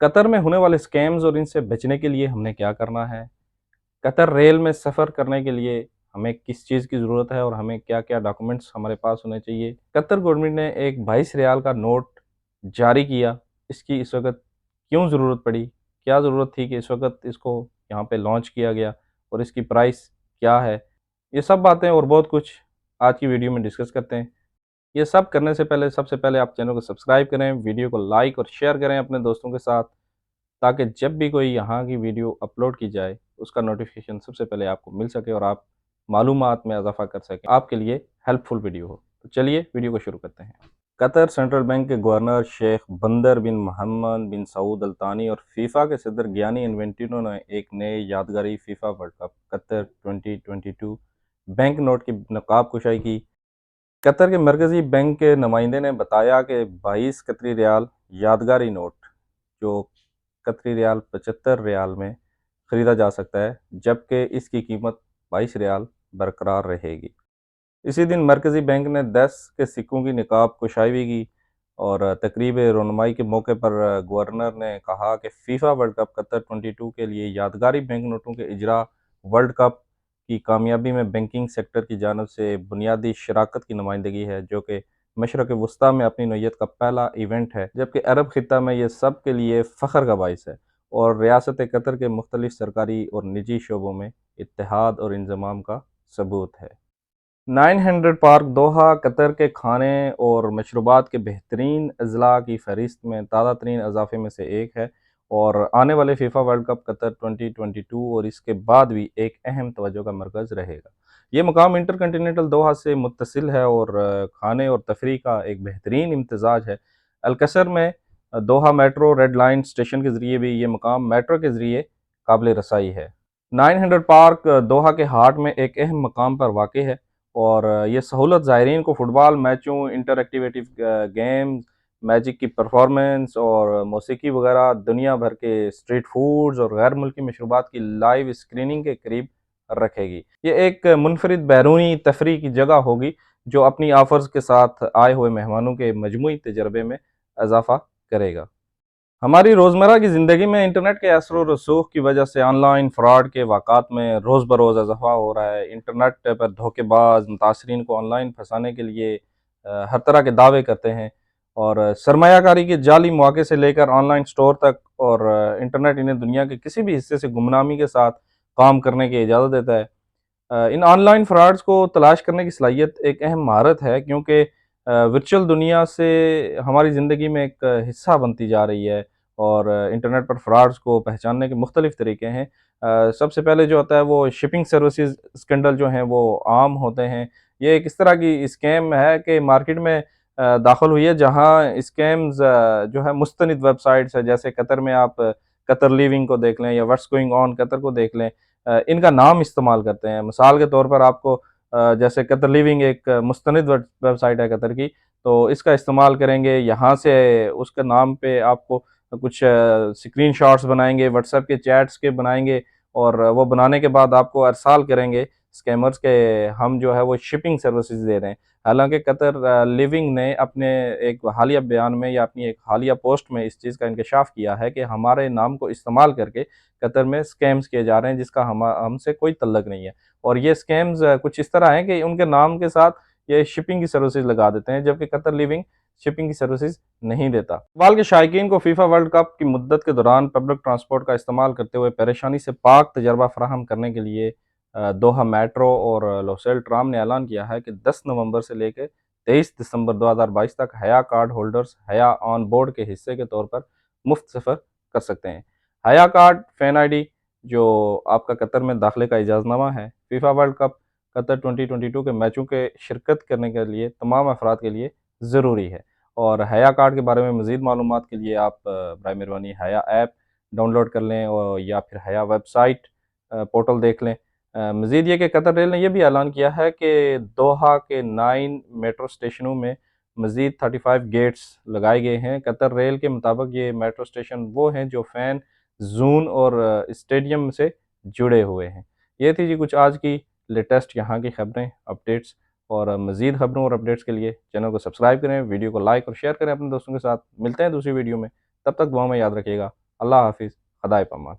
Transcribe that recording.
قطر میں ہونے والے اسکیمز اور ان سے بچنے کے لیے ہم نے کیا کرنا ہے؟ قطر ریل میں سفر کرنے کے لیے ہمیں کس چیز کی ضرورت ہے اور ہمیں کیا کیا ڈاکومنٹس ہمارے پاس ہونے چاہیے؟ قطر گورنمنٹ نے ایک 22 ریال کا نوٹ جاری کیا، اس کی اس وقت کیوں ضرورت پڑی؟ کیا ضرورت تھی کہ اس وقت اس کو یہاں پہ لانچ کیا گیا اور اس کی پرائس کیا ہے؟ یہ سب باتیں اور بہت کچھ آج کی ویڈیو میں ڈسکس کرتے ہیں۔ یہ سب کرنے سے پہلے سب سے پہلے آپ چینل کو سبسکرائب کریں، ویڈیو کو لائک اور شیئر کریں اپنے دوستوں کے ساتھ، تاکہ جب بھی کوئی یہاں کی ویڈیو اپلوڈ کی جائے اس کا نوٹیفیکیشن سب سے پہلے آپ کو مل سکے اور آپ معلومات میں اضافہ کر سکیں، آپ کے لیے ہیلپ فل ویڈیو ہو۔ تو چلیے ویڈیو کو شروع کرتے ہیں۔ قطر سینٹرل بینک کے گورنر شیخ بندر بن محمد بن سعود الثانی اور فیفا کے صدر گیانی انفینٹینو نے ایک نئے یادگاری فیفا ورلڈ کپ قطر 2022 بینک نوٹ کی نقاب کشائی کی۔ قطر کے مرکزی بینک کے نمائندے نے بتایا کہ 22 قطری ریال یادگاری نوٹ، جو قطری ریال 75 ریال میں خریدا جا سکتا ہے، جبکہ اس کی قیمت 22 ریال برقرار رہے گی۔ اسی دن مرکزی بینک نے 10 کے سکوں کی نقاب کشائی بھی کی اور تقریب رونمائی کے موقع پر گورنر نے کہا کہ فیفا ورلڈ کپ قطر 22 کے لیے یادگاری بینک نوٹوں کے اجرا ورلڈ کپ کی کامیابی میں بینکنگ سیکٹر کی جانب سے بنیادی شراکت کی نمائندگی ہے، جو کہ مشرق وسطیٰ میں اپنی نوعیت کا پہلا ایونٹ ہے، جبکہ عرب خطہ میں یہ سب کے لیے فخر کا باعث ہے اور ریاست قطر کے مختلف سرکاری اور نجی شعبوں میں اتحاد اور انضمام کا ثبوت ہے۔ 900 پارک دوحہ قطر کے کھانے اور مشروبات کے بہترین اضلاع کی فہرست میں تازہ ترین اضافے میں سے ایک ہے اور آنے والے فیفا ورلڈ کپ قطر 2022 اور اس کے بعد بھی ایک اہم توجہ کا مرکز رہے گا۔ یہ مقام انٹر کنٹیننٹل دوحہ سے متصل ہے اور کھانے اور تفریح کا ایک بہترین امتزاج ہے۔ القصر میں Doha metro red line station کے ذریعے بھی یہ مقام میٹرو کے ذریعے قابل رسائی ہے۔ 900 پارک دوحہ کے ہارٹ میں ایک اہم مقام پر واقع ہے اور یہ سہولت زائرین کو فٹ بال میچوں، انٹر ایکٹیویٹی گیمز، میجک کی پرفارمنس اور موسیقی وغیرہ، دنیا بھر کے اسٹریٹ فوڈز اور غیر ملکی مشروبات کی لائیو اسکریننگ کے قریب رکھے گی۔ یہ ایک منفرد بیرونی تفریح کی جگہ ہوگی جو اپنی آفرز کے ساتھ آئے ہوئے مہمانوں کے مجموعی تجربے میں اضافہ کرے گا۔ ہماری روزمرہ کی زندگی میں انٹرنیٹ کے اثر و رسوخ کی وجہ سے آن لائن فراڈ کے واقعات میں روز بروز اضافہ ہو رہا ہے۔ انٹرنیٹ پر دھوکے باز متاثرین کو آن لائن پھنسانے کے لیے ہر طرح کے دعوے کرتے ہیں اور سرمایہ کاری کے جعلی مواقع سے لے کر آن لائن سٹور تک، اور انٹرنیٹ انہیں دنیا کے کسی بھی حصے سے گمنامی کے ساتھ کام کرنے کی اجازت دیتا ہے۔ ان آن لائن فراڈز کو تلاش کرنے کی صلاحیت ایک اہم مہارت ہے، کیونکہ ورچوئل دنیا سے ہماری زندگی میں ایک حصہ بنتی جا رہی ہے اور انٹرنیٹ پر فراڈز کو پہچاننے کے مختلف طریقے ہیں۔ سب سے پہلے جو ہوتا ہے وہ شپنگ سروسز اسکینڈل جو ہیں وہ عام ہوتے ہیں۔ یہ ایک اس طرح کی اسکیم ہے کہ مارکیٹ میں داخل ہوئی ہے جہاں اسکیمز جو ہے مستند ویب سائٹس ہے، جیسے قطر میں آپ قطر لیونگ کو دیکھ لیں یا واٹس گوئنگ آن قطر کو دیکھ لیں، ان کا نام استعمال کرتے ہیں۔ مثال کے طور پر آپ کو جیسے قطر لیونگ ایک مستند ویب سائٹ ہے قطر کی، تو اس کا استعمال کریں گے، یہاں سے اس کے نام پہ آپ کو کچھ اسکرین شاٹس بنائیں گے، واٹس ایپ کے چیٹس کے بنائیں گے اور وہ بنانے کے بعد آپ کو ارسال کریں گے اسکیمرز کے ہم جو ہے وہ شپنگ سروسز دے رہے ہیں۔ حالانکہ قطر لیونگ نے اپنے ایک حالیہ بیان میں یا اپنی ایک حالیہ پوسٹ میں اس چیز کا انکشاف کیا ہے کہ ہمارے نام کو استعمال کر کے قطر میں اسکیمز کیے جا رہے ہیں جس کا ہم سے کوئی تعلق نہیں ہے، اور یہ اسکیمز کچھ اس طرح ہیں کہ ان کے نام کے ساتھ یہ شپنگ کی سروسز لگا دیتے ہیں، جبکہ قطر لیونگ شپنگ کی سروسز نہیں دیتا۔ فٹبال کے شائقین کو فیفا ورلڈ کپ کی مدت کے دوران پبلک ٹرانسپورٹ کا استعمال کرتے ہوئے پریشانی سے پاک تجربہ فراہم کرنے کے لیے دوحہ میٹرو اور لوسیل ٹرام نے اعلان کیا ہے کہ 10 نومبر سے لے کے 23 دسمبر 2022 تک حیا کارڈ ہولڈرز حیا آن بورڈ کے حصے کے طور پر مفت سفر کر سکتے ہیں۔ حیا کارڈ فین آئی ڈی جو آپ کا قطر میں داخلے کا اجازت نامہ ہے، فیفا ورلڈ کپ قطر 2022 کے میچوں کے شرکت کرنے کے لیے تمام افراد کے لیے ضروری ہے، اور حیا کارڈ کے بارے میں مزید معلومات کے لیے آپ برائے مہربانی حیا ایپ ڈاؤن لوڈ کر لیں اور یا پھر حیا ویب سائٹ پورٹل دیکھ لیں۔ مزید یہ کہ قطر ریل نے یہ بھی اعلان کیا ہے کہ دوحہ کے 9 میٹرو اسٹیشنوں میں مزید 35 گیٹس لگائے گئے ہیں۔ قطر ریل کے مطابق یہ میٹرو اسٹیشن وہ ہیں جو فین زون اور اسٹیڈیم سے جڑے ہوئے ہیں۔ یہ تھی جی کچھ آج کی لیٹسٹ یہاں کی خبریں، اپڈیٹس، اور مزید خبروں اور اپڈیٹس کے لیے چینل کو سبسکرائب کریں، ویڈیو کو لائک اور شیئر کریں اپنے دوستوں کے ساتھ۔ ملتے ہیں دوسری ویڈیو میں، تب تک دعاؤں میں یاد رکھیے گا۔ اللہ حافظ، خدائے پامان۔